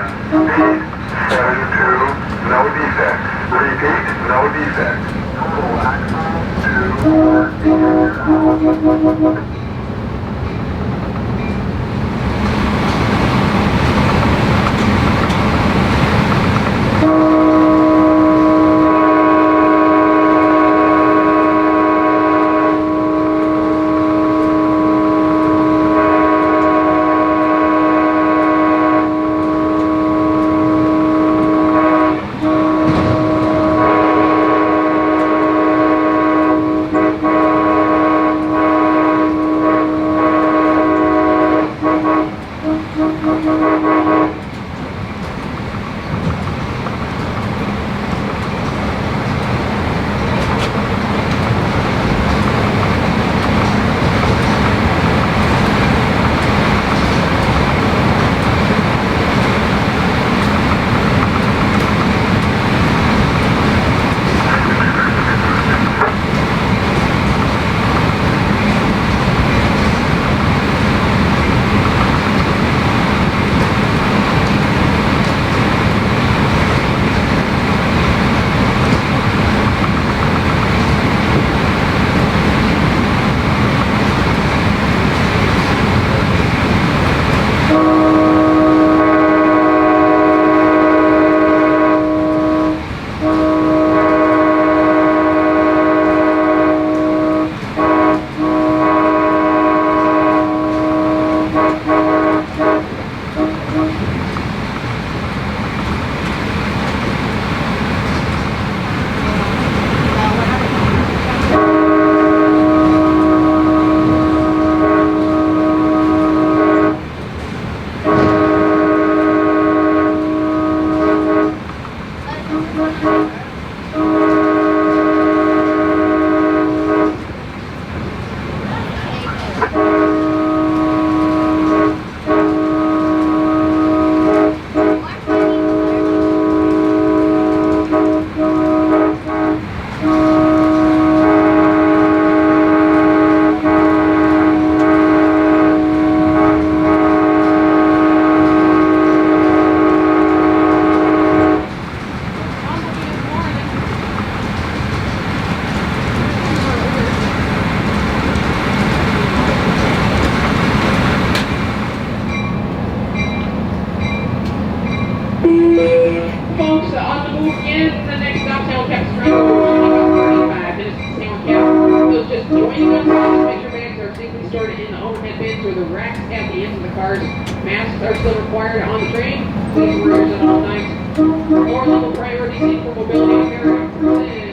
Speed 72, no defects. Repeat, no defects. Full axle 2, Folks, on the move again, the next stop, Sorrento, about 35 minutes to sound count. Those just joining us, measure bags are safely stored in the overhead bins or the racks at the ends of the cars. Masks are still required on the train. Please wear yours at all times. More level priority seat for mobility and carry.